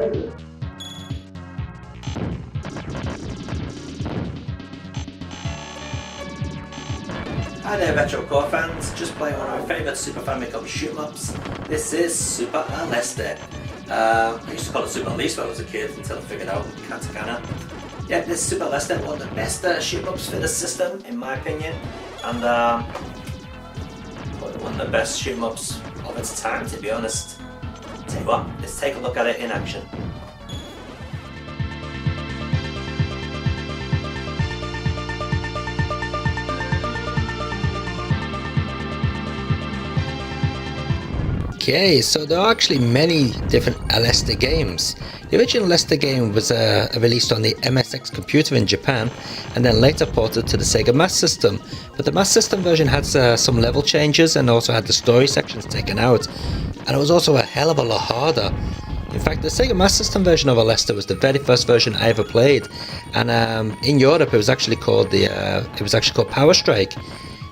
Hi there Retro Core fans, just playing one of my favourite Super Famicom shoot-em-ups. This is Super Aleste. I used to call it Super Aleste when I was a kid until I figured out katakana. Yeah, this is Super Aleste, one of the best shoot-em-ups for the system in my opinion, and one of the best shoot-em-ups of its time, to be honest. Tell you what, let's take a look at it in action. Okay, so there are actually many different Aleste games. The original Aleste game was released on the MSX computer in Japan and then later ported to the Sega Master System. But the Master System version had some level changes and also had the story sections taken out. And it was also a hell of a lot harder. In fact, the Sega Master System version of Aleste was the very first version I ever played. And in Europe it was actually called Power Strike.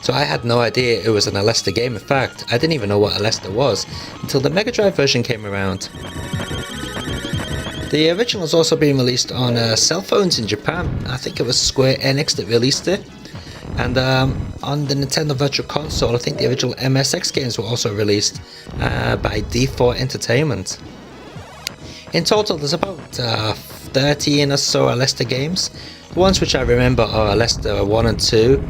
So I had no idea it was an Aleste game. In fact, I didn't even know what Aleste was until the Mega Drive version came around. The original is also being released on cell phones in Japan. I think it was Square Enix that released it. And on the Nintendo Virtual Console, I think the original MSX games were also released by D4 Entertainment. In total, there's about 13 or so Aleste games. The ones which I remember are Aleste 1 and 2,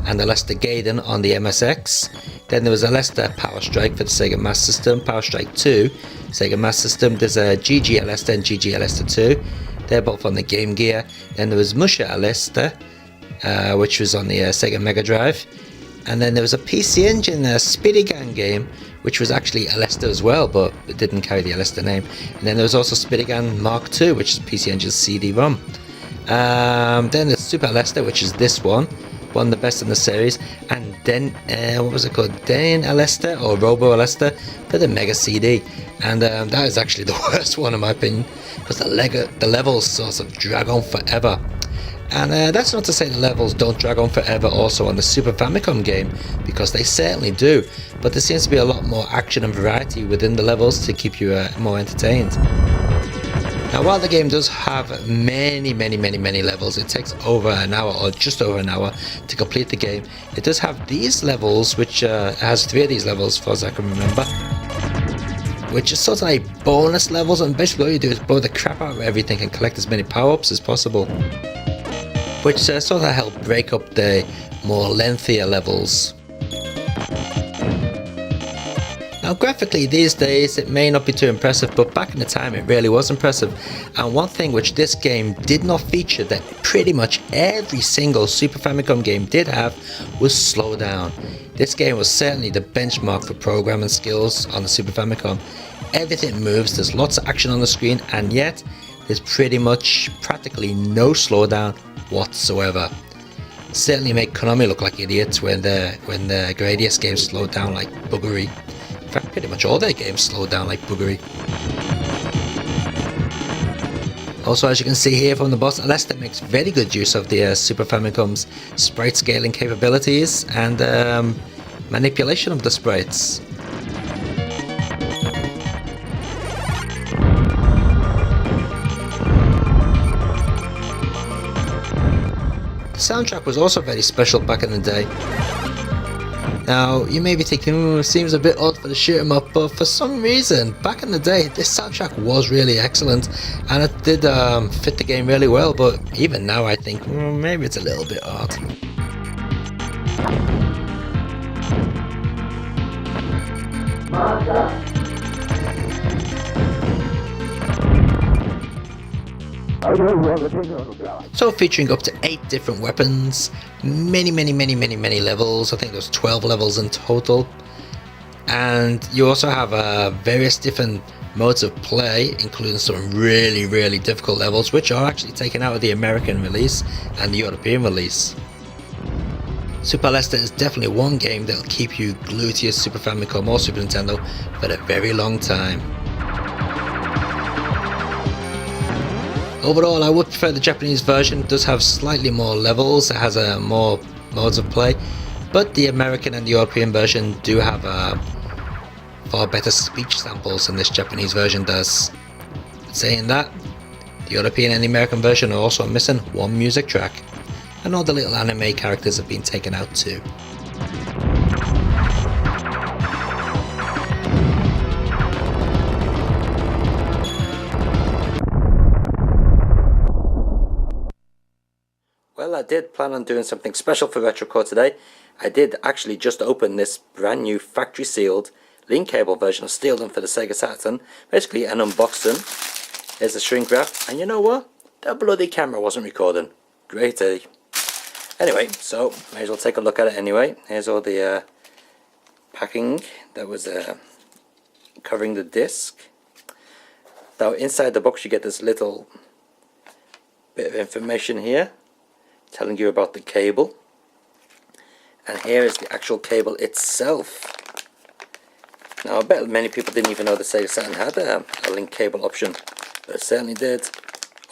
and Aleste Gaiden on the MSX. Then there was Aleste Power Strike for the Sega Master System, Power Strike 2, Sega Master System. There's a GG Aleste and GG Aleste 2. They're both on the Game Gear. Then there was Musha Aleste, which was on the Sega Mega Drive. And then there was a PC Engine Speedy Gang game, which was actually Aleste as well, but it didn't carry the Aleste name. And then there was also Speedy Gang Mark II, which is PC Engine's CD-ROM. Then there's Super Aleste, which is this one of the best in the series, and then what was it called, Den Aleste or Robo Aleste for the Mega CD, and that is actually the worst one in my opinion, because the levels sort of drag on forever. And that's not to say the levels don't drag on forever also on the Super Famicom game, because they certainly do, but there seems to be a lot more action and variety within the levels to keep you more entertained. Now, while the game does have many levels, it takes over an hour or just over an hour to complete the game. It does have these levels, which has 3 of these levels, as far as I can remember, which is sort of like bonus levels, and basically all you do is blow the crap out of everything and collect as many power-ups as possible, which sort of help break up the more lengthier levels. Now, graphically these days it may not be too impressive, but back in the time it really was impressive. And one thing which this game did not feature that pretty much every single Super Famicom game did have was slowdown. This game was certainly the benchmark for programming skills on the Super Famicom. Everything moves, there's lots of action on the screen, and yet there's practically no slowdown whatsoever. Certainly make Konami look like idiots when the Gradius games slowed down like buggery. In fact, pretty much all their games slow down like buggery. Also, as you can see here from the boss, Aleste makes very good use of the Super Famicom's sprite scaling capabilities and manipulation of the sprites. The soundtrack was also very special back in the day. Now, you may be thinking, it seems a bit odd for the shoot 'em up, but for some reason, back in the day, this soundtrack was really excellent, and it did fit the game really well, but even now I think, maybe it's a little bit odd. So featuring up to 8 different weapons, many levels. I think there's 12 levels in total, and you also have various different modes of play, including some really difficult levels, which are actually taken out of the American release and the European release. Super Aleste is definitely one game that'll keep you glued to your Super Famicom or Super Nintendo for a very long time. Overall, I would prefer the Japanese version. It does have slightly more levels, it has more modes of play, but the American and the European version do have far better speech samples than this Japanese version does. Saying that, the European and the American version are also missing one music track, and all the little anime characters have been taken out too. Well, I did plan on doing something special for RetroCore today. I did actually just open this brand new factory sealed link cable version of Steeldom for the Sega Saturn. Basically an unboxing. Here's the shrink wrap, and you know what? The bloody camera wasn't recording. Great, eh? Anyway, so may as well take a look at it anyway. Here's all the packing that was covering the disc. Now inside the box you get this little bit of information here telling you about the cable, and here is the actual cable itself. Now I bet many people didn't even know the Sega Saturn had a link cable option, but it certainly did,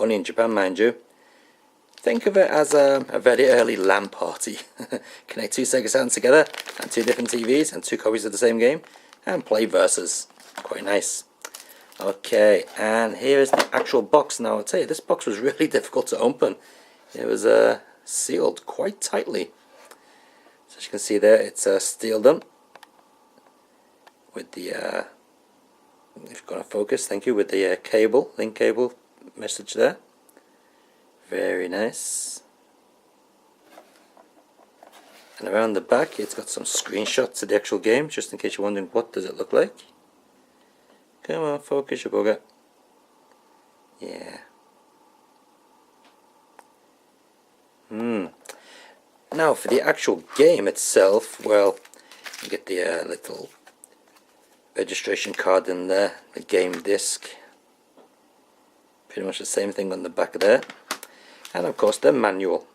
only in Japan mind you. Think of it as a very early LAN party. Connect two Sega Saturns together and two different TVs and two copies of the same game and play versus. Quite nice. Okay, and here is the actual box. Now I'll tell you, this box was really difficult to open. It was sealed quite tightly. So as you can see there, it's Steeldom with the, if you've got a focus, thank you, with the cable, link cable message there. Very nice. And around the back it's got some screenshots of the actual game, just in case you're wondering what does it look like. Come on, focus your bugger. Yeah. Now for the actual game itself, well, you get the little registration card in there, the game disc. Pretty much the same thing on the back there. And of course the manual.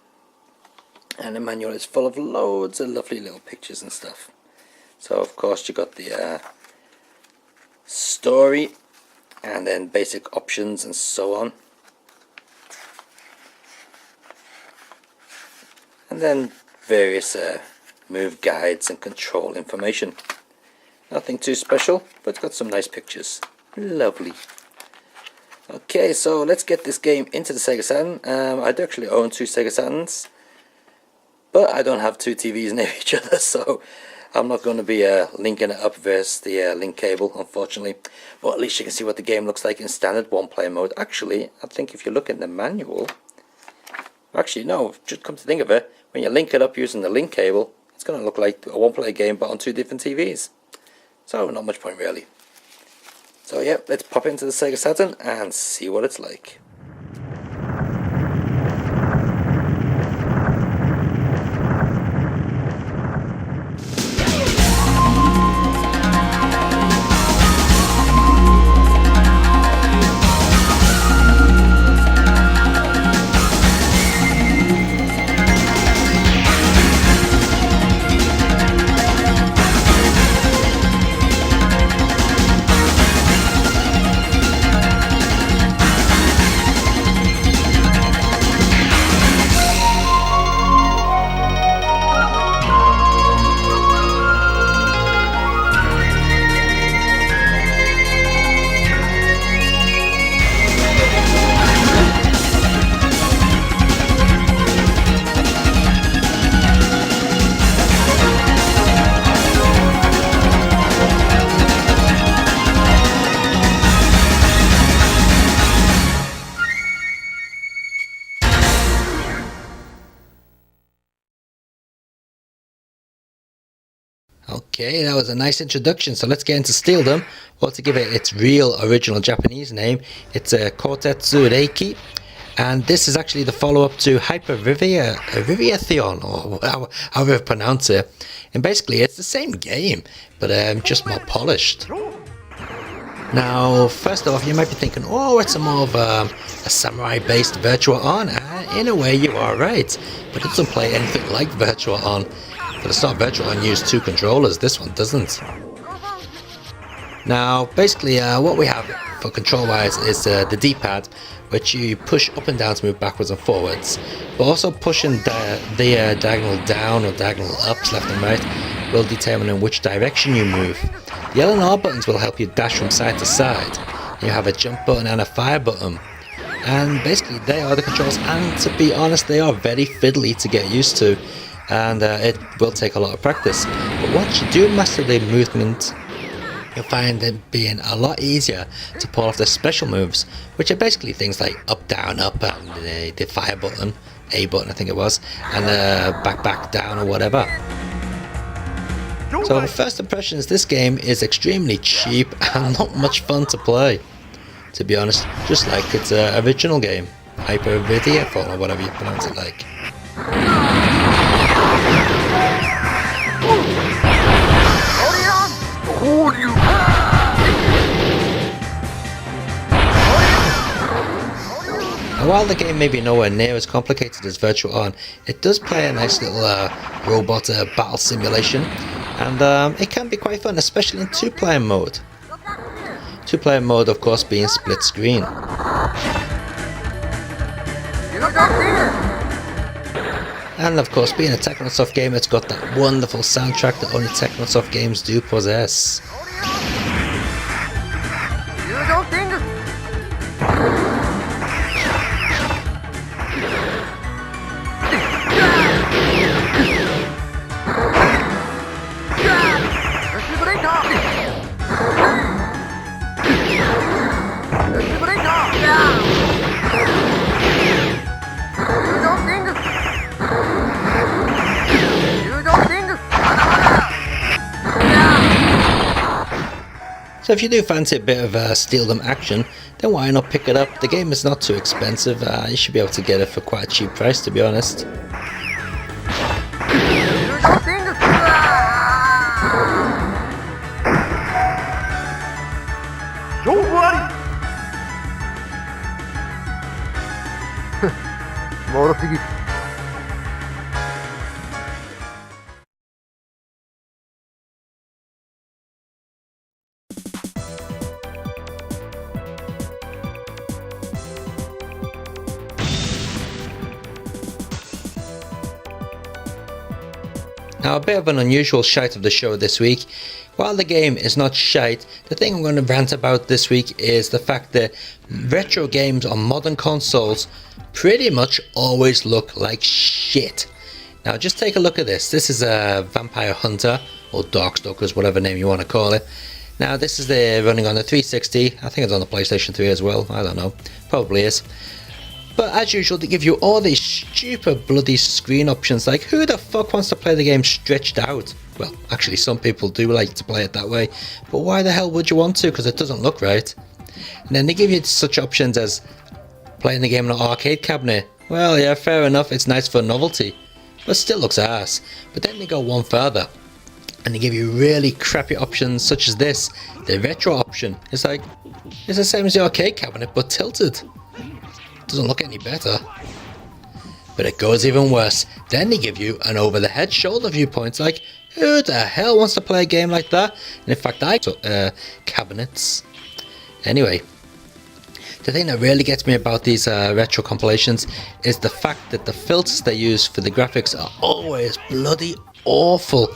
And the manual is full of loads of lovely little pictures and stuff. So of course you got the story, and then basic options and so on. And then various move guides and control information. Nothing too special, but it's got some nice pictures. Lovely. Okay, so let's get this game into the Sega Saturn. I do actually own two Sega Saturns, but I don't have two TVs near each other, so I'm not going to be linking it up versus the link cable, unfortunately. But at least you can see what the game looks like in standard one-player mode. Actually, I think if you look in the manual, actually no, just come to think of it, when you link it up using the link cable, it's going to look like a one-player game but on two different TVs. So not much point really. So yeah, let's pop into the Sega Saturn and see what it's like. Okay, that was a nice introduction, so let's get into Steeldom, or to give it its real original Japanese name, it's a Kotetsu Reiki, and this is actually the follow-up to Hyper Viviathion, or however you pronounce it, and basically it's the same game, but just more polished. Now, first off, you might be thinking, oh, it's a more of a samurai-based Virtua On. In a way, you are right, but it doesn't play anything like Virtua On. For the start, Virtua On used two controllers, this one doesn't. Now, basically, what we have for control-wise is the D-pad, which you push up and down to move backwards and forwards, but also pushing the diagonal down or diagonal ups, left and right, will determine in which direction you move. The L and R buttons will help you dash from side to side, You have a jump button and a fire button. And basically they are the controls, and to be honest they are very fiddly to get used to, and it will take a lot of practice. But once you do master the movement, you'll find it being a lot easier to pull off the special moves, which are basically things like up, down, up, and the fire button, A button I think it was, and back, down or whatever. So first impressions, this game is extremely cheap and not much fun to play, to be honest, just like its original game, Hyper Vidiafall or whatever you pronounce it like. Now, while the game may be nowhere near as complicated as Virtual On, it does play a nice little robot battle simulation, and it can be quite fun, especially in two-player mode. Two-player mode, of course, being split screen. And of course, being a Technosoft game, it's got that wonderful soundtrack that only Technosoft games do possess. So if you do fancy a bit of Steeldom action, then why not pick it up? The game is not too expensive, you should be able to get it for quite a cheap price, to be honest. Now, a bit of an unusual shite of the show this week. While the game is not shite, the thing I'm going to rant about this week is the fact that retro games on modern consoles pretty much always look like shit. Now, just take a look at this. This is a Vampire Hunter, or Darkstalkers, whatever name you want to call it. Now, this is running on the 360. I think it's on the PlayStation 3 as well. I don't know. Probably is. But as usual, they give you all these stupid bloody screen options, like who the fuck wants to play the game stretched out? Well, actually some people do like to play it that way, but why the hell would you want to? Because it doesn't look right. And then they give you such options as playing the game in an arcade cabinet. Well, yeah, fair enough, it's nice for novelty, but still looks ass. But then they go one further, and they give you really crappy options such as this, the retro option. It's like, it's the same as the arcade cabinet, but tilted. Doesn't look any better. But it goes even worse. Then they give you an over the head shoulder viewpoint. Like, who the hell wants to play a game like that? And in fact, cabinets. Anyway, the thing that really gets me about these retro compilations is the fact that the filters they use for the graphics are always bloody awful.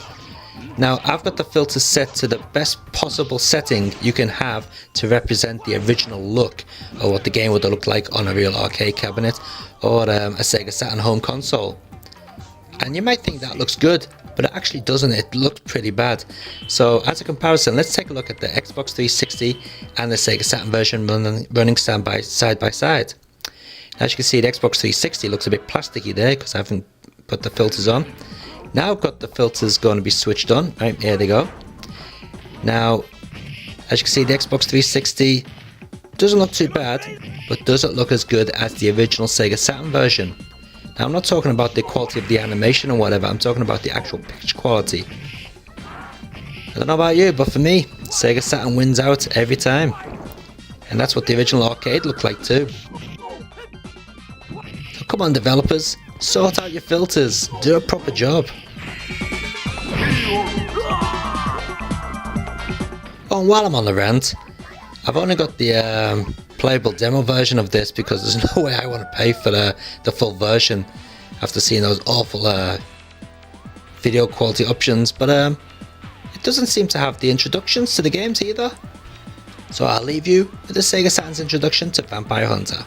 Now, I've got the filters set to the best possible setting you can have to represent the original look of what the game would have looked like on a real arcade cabinet or a Sega Saturn home console. And you might think that looks good, but it actually doesn't. It looks pretty bad. So as a comparison, let's take a look at the Xbox 360 and the Sega Saturn version running side by side. As you can see, the Xbox 360 looks a bit plasticky there because I haven't put the filters on. Now I've got the filters going to be switched on. Right, here they go. Now, as you can see, the Xbox 360 doesn't look too bad, but doesn't look as good as the original Sega Saturn version. Now, I'm not talking about the quality of the animation or whatever, I'm talking about the actual picture quality. I don't know about you, but for me, Sega Saturn wins out every time. And that's what the original arcade looked like too. So come on, developers, sort out your filters, do a proper job. Oh, and while I'm on the rant, I've only got the playable demo version of this because there's no way I want to pay for the full version after seeing those awful video quality options, but it doesn't seem to have the introductions to the games either. So I'll leave you with the Sega Saturn's introduction to Vampire Hunter.